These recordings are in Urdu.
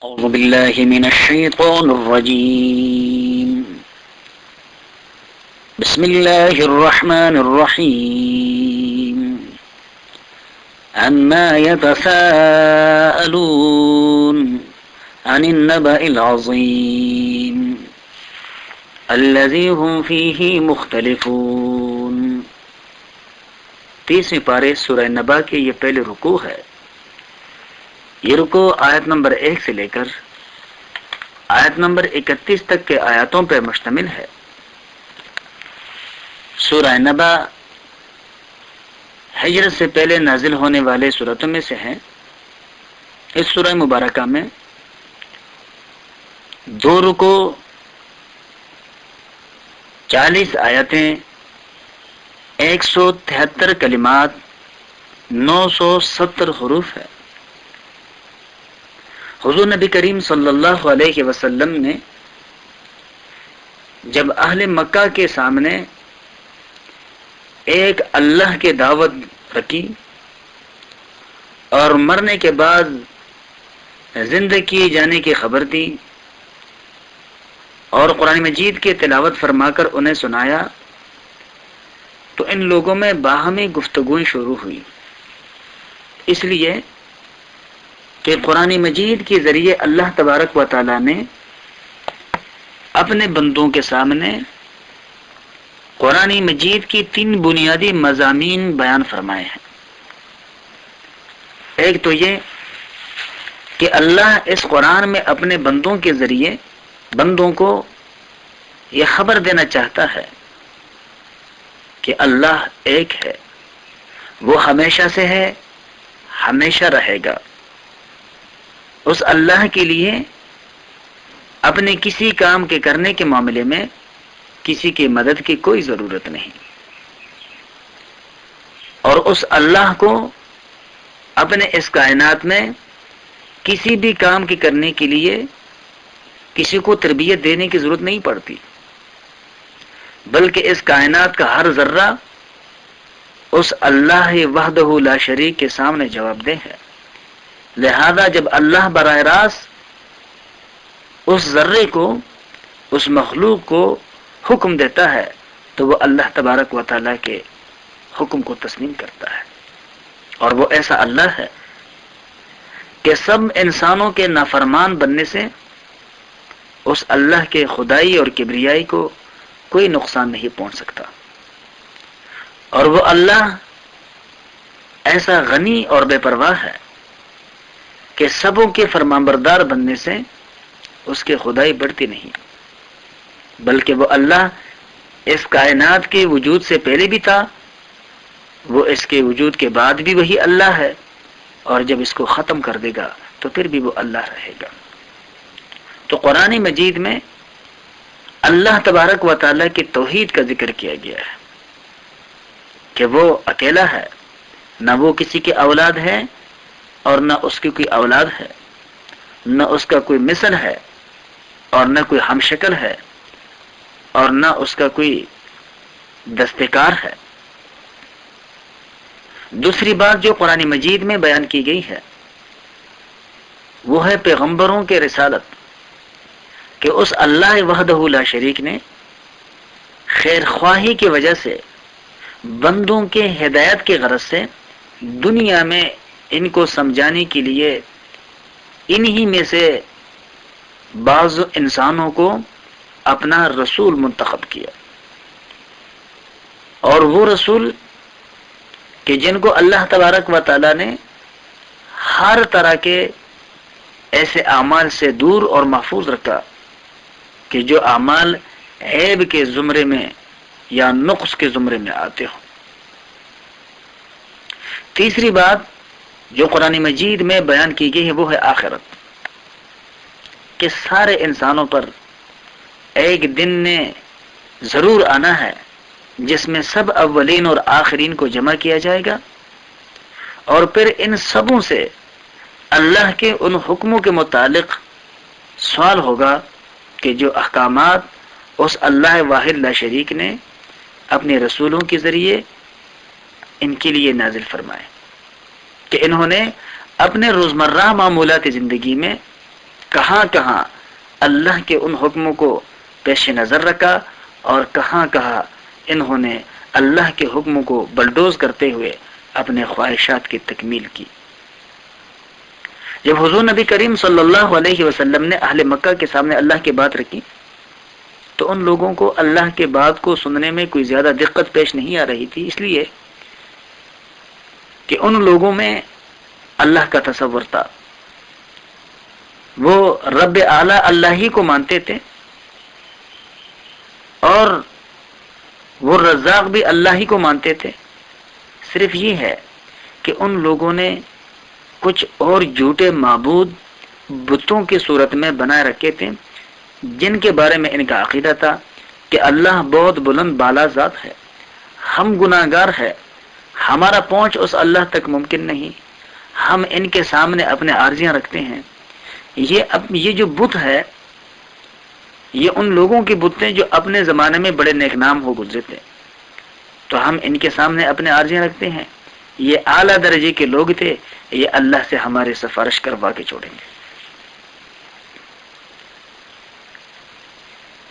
أعوذ بالله من الشيطان الرجيم. بسم الله الرحمن الرحيم. عما يتساءلون عن النبأ العظيم الذي هم فيه مختلفون. 30ویں پارے سورہ نبا کے یہ پہلے رکوع ہے. یہ رکوع آیت نمبر 1 سے لے کر آیت نمبر 31 تک کے آیاتوں پر مشتمل ہے. سورہ نبا ہجرت سے پہلے نازل ہونے والے سورتوں میں سے ہے. اس سورہ مبارکہ میں 2 رکوع، 40 آیتیں، 173 کلمات، 970 حروف ہے. حضور نبی کریم صلی اللہ علیہ وسلم نے جب اہل مکہ کے سامنے ایک اللہ کی دعوت رکھی اور مرنے کے بعد زندہ کیے جانے کی خبر دی اور قرآن مجید کی تلاوت فرما کر انہیں سنایا، تو ان لوگوں میں باہمی گفتگویں شروع ہوئی. اس لیے کہ قرآن مجید کے ذریعے اللہ تبارک و تعالی نے اپنے بندوں کے سامنے قرآن مجید کی 3 بنیادی مضامین بیان فرمائے ہیں. ایک تو یہ کہ اللہ اس قرآن میں اپنے بندوں کے ذریعے بندوں کو یہ خبر دینا چاہتا ہے کہ اللہ ایک ہے، وہ ہمیشہ سے ہے، ہمیشہ رہے گا. اس اللہ کے لیے اپنے کسی کام کے کرنے کے معاملے میں کسی کی مدد کی کوئی ضرورت نہیں، اور اس اللہ کو اپنے اس کائنات میں کسی بھی کام کے کرنے کے لیے کسی کو تربیت دینے کی ضرورت نہیں پڑتی، بلکہ اس کائنات کا ہر ذرہ اس اللہ وحدہ لا شریک کے سامنے جواب دہ ہے. لہذا جب اللہ براہ راست اس ذرے کو، اس مخلوق کو حکم دیتا ہے تو وہ اللہ تبارک و تعالیٰ کے حکم کو تسلیم کرتا ہے. اور وہ ایسا اللہ ہے کہ سب انسانوں کے نافرمان بننے سے اس اللہ کے خدائی اور کبریائی کو کوئی نقصان نہیں پہنچ سکتا. اور وہ اللہ ایسا غنی اور بے پرواہ ہے کہ سبوں کے فرمانبردار بننے سے اس کے خدائی بڑھتی نہیں، بلکہ وہ اللہ اس کائنات کے وجود سے پہلے بھی تھا، وہ اس کے وجود کے بعد بھی وہی اللہ ہے، اور جب اس کو ختم کر دے گا تو پھر بھی وہ اللہ رہے گا. تو قرآن مجید میں اللہ تبارک و تعالیٰ کی توحید کا ذکر کیا گیا ہے کہ وہ اکیلا ہے، نہ وہ کسی کی اولاد ہے اور نہ اس کی کوئی اولاد ہے، نہ اس کا کوئی مثل ہے اور نہ کوئی ہم شکل ہے اور نہ اس کا کوئی دستکار ہے. دوسری بات جو قرآن مجید میں بیان کی گئی ہے وہ ہے پیغمبروں کے رسالت، کہ اس اللہ وحدہ لا شریک نے خیر خواہی کی وجہ سے بندوں کے ہدایت کی غرض سے دنیا میں ان کو سمجھانے کے لیے انہی میں سے بعض انسانوں کو اپنا رسول منتخب کیا. اور وہ رسول کہ جن کو اللہ تبارک و تعالی نے ہر طرح کے ایسے اعمال سے دور اور محفوظ رکھا کہ جو اعمال عیب کے زمرے میں یا نقص کے زمرے میں آتے ہوں. تیسری بات جو قرآن مجید میں بیان کی گئی ہے وہ ہے آخرت، کہ سارے انسانوں پر ایک دن نے ضرور آنا ہے جس میں سب اولین اور آخرین کو جمع کیا جائے گا، اور پھر ان سبوں سے اللہ کے ان حکموں کے متعلق سوال ہوگا کہ جو احکامات اس اللہ واحد لا شریک نے اپنے رسولوں کے ذریعے ان کے لیے نازل فرمائے، کہ انہوں نے اپنے روزمرہ معمولات زندگی میں کہاں کہاں اللہ کے ان حکموں کو پیش نظر رکھا اور کہاں کہاں انہوں نے اللہ کے حکموں کو بلڈوز کرتے ہوئے اپنے خواہشات کی تکمیل کی۔ جب حضور نبی کریم صلی اللہ علیہ وسلم نے اہل مکہ کے سامنے اللہ کی بات رکھی تو ان لوگوں کو اللہ کے بات کو سننے میں کوئی زیادہ دقت پیش نہیں آ رہی تھی، اس لیے کہ ان لوگوں میں اللہ کا تصور تھا، وہ رب اعلیٰ اللہ ہی کو مانتے تھے اور وہ رزاق بھی اللہ ہی کو مانتے تھے۔ صرف یہ ہے کہ ان لوگوں نے کچھ اور جھوٹے معبود بتوں کی صورت میں بنائے رکھے تھے جن کے بارے میں ان کا عقیدہ تھا کہ اللہ بہت بلند بالا ذات ہے، ہم گناہگار ہے، ہمارا پہنچ اس اللہ تک ممکن نہیں، ہم ان کے سامنے اپنے عارضیاں رکھتے ہیں۔ یہ جو بت ہے یہ ان لوگوں کے بت ہیں جو اپنے زمانے میں بڑے نیک نام ہو گزرے تھے، تو ہم ان کے سامنے اپنے عارضیاں رکھتے ہیں، یہ اعلیٰ درجے کے لوگ تھے، یہ اللہ سے ہمارے سفارش کروا کے چھوڑیں گے۔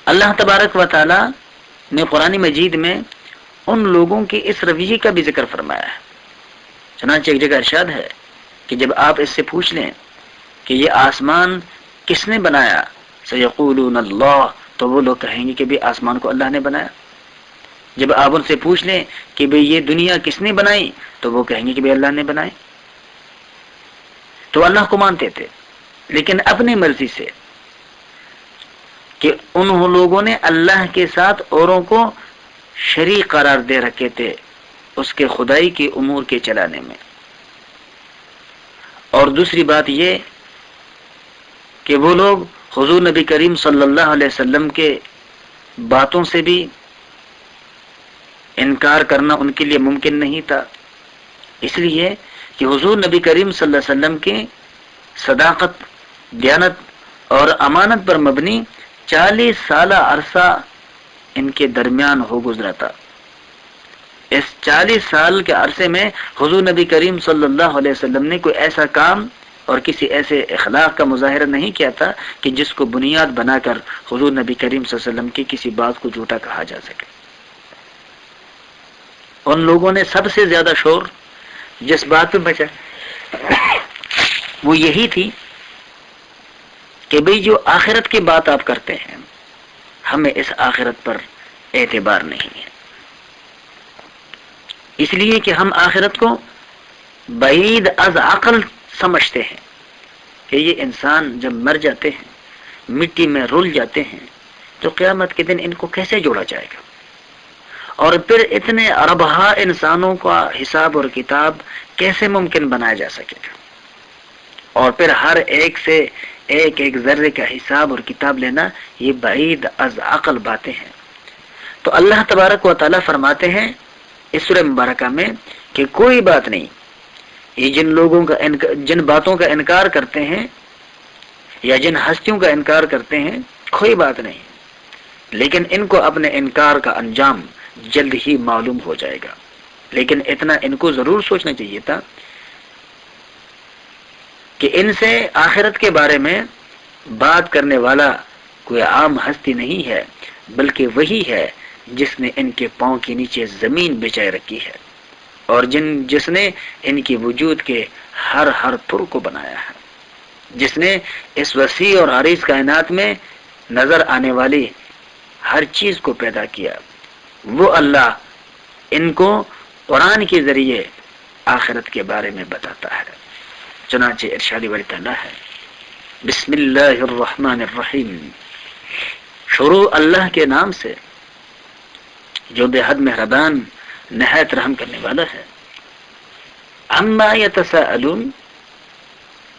اللہ تبارک و تعالی نے قرآن مجید میں ان لوگوں کے اس رویے کا بھی ذکر فرمایا ہے۔ چنانچہ ایک جگہ ارشاد ہے کہ جب آپ اس سے پوچھ لیں کہ یہ آسمان کس نے بنایا، سیقولون اللہ، تو وہ لوگ کہیں گے کہ بھی آسمان کو اللہ نے بنایا۔ جب آپ ان سے پوچھ لیں کہ بھئی یہ دنیا کس نے بنائی، تو وہ کہیں گے کہ بھی اللہ نے بنائی۔ تو اللہ کو مانتے تھے لیکن اپنی مرضی سے، کہ ان لوگوں نے اللہ کے ساتھ اوروں کو شریک قرار دے رکھے تھے اس کے خدائی کی امور کے چلانے میں۔ اور دوسری بات یہ کہ وہ لوگ حضور نبی کریم صلی اللہ علیہ وسلم کے باتوں سے بھی انکار کرنا ان کے لیے ممکن نہیں تھا، اس لیے کہ حضور نبی کریم صلی اللہ علیہ وسلم کی صداقت، دیانت اور امانت پر مبنی 40 سالہ عرصہ ان کے درمیان ہو گزرا تھا۔ اس 40 سال کے عرصے میں حضور نبی کریم صلی اللہ علیہ وسلم نے کوئی ایسا کام اور کسی ایسے اخلاق کا مظاہرہ نہیں کیا تھا کہ جس کو بنیاد بنا کر حضور نبی کریم صلی اللہ علیہ وسلم کی کسی بات کو جھوٹا کہا جا سکے۔ ان لوگوں نے سب سے زیادہ شور جس بات پہ بچا وہ یہی تھی کہ بھئی جو آخرت کی بات آپ کرتے ہیں ہمیں اس آخرت پر اعتبار نہیں ہے، اس لیے کہ ہم آخرت کو بعید از عقل سمجھتے ہیں کہ یہ انسان جب مر جاتے ہیں، مٹی میں رول جاتے ہیں، تو قیامت کے دن ان کو کیسے جوڑا جائے گا، اور پھر اتنے اربہا انسانوں کا حساب اور کتاب کیسے ممکن بنایا جا سکے گا، اور پھر ہر ایک سے ایک ایک ذرے کا حساب اور کتاب لینا، یہ بعید از عقل باتیں ہیں۔ تو اللہ تبارک و تعالیٰ فرماتے ہیں اس سورہ مبارکہ میں کہ کوئی بات نہیں، یہ جن لوگوں کا جن باتوں کا انکار کرتے ہیں یا جن ہستیوں کا انکار کرتے ہیں، کوئی بات نہیں، لیکن ان کو اپنے انکار کا انجام جلد ہی معلوم ہو جائے گا۔ لیکن اتنا ان کو ضرور سوچنا چاہیے تھا کہ ان سے آخرت کے بارے میں بات کرنے والا کوئی عام ہستی نہیں ہے، بلکہ وہی ہے جس نے ان کے پاؤں کے نیچے زمین بچھائے رکھی ہے اور جس نے ان کی وجود کے ہر پر کو بنایا ہے، جس نے اس وسیع اور عریض کائنات میں نظر آنے والی ہر چیز کو پیدا کیا، وہ اللہ ان کو قرآن کے ذریعے آخرت کے بارے میں بتاتا ہے۔ چنانچہ ارشاد باری تعالیٰ ہے، بسم اللہ الرحمن الرحیم، شروع اللہ کے نام سے جو بے حد مہربان نہایت رحم کرنے والا ہے۔ عما یتساءلون،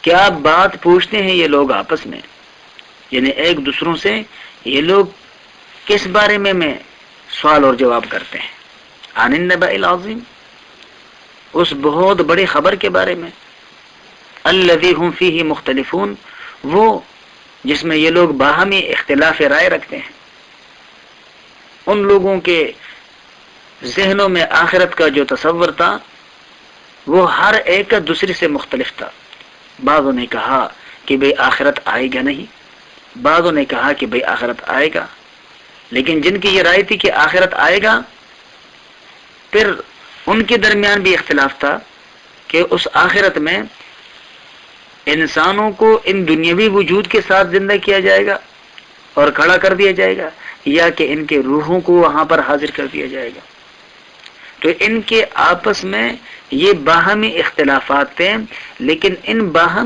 کیا بات پوچھتے ہیں یہ لوگ آپس میں، یعنی ایک دوسروں سے یہ لوگ کس بارے میں سوال اور جواب کرتے ہیں؟ عن النبأ العظیم، اس بہت بڑی خبر کے بارے میں، الذی هم فیہ مختلفون، وہ جس میں یہ لوگ باہمی اختلاف رائے رکھتے ہیں۔ ان لوگوں کے ذہنوں میں آخرت کا جو تصور تھا وہ ہر ایک کا دوسرے سے مختلف تھا۔ بعضوں نے کہا کہ بھئی آخرت آئے گا نہیں، بعضوں نے کہا کہ بھئی آخرت آئے گا، لیکن جن کی یہ رائے تھی کہ آخرت آئے گا، پھر ان کے درمیان بھی اختلاف تھا کہ اس آخرت میں انسانوں کو ان دنیاوی وجود کے ساتھ زندہ کیا جائے گا اور کھڑا کر دیا جائے گا، یا کہ ان کے روحوں کو وہاں پر حاضر کر دیا جائے گا۔ تو ان کے آپس میں یہ باہمی اختلافات تھے، لیکن ان باہمی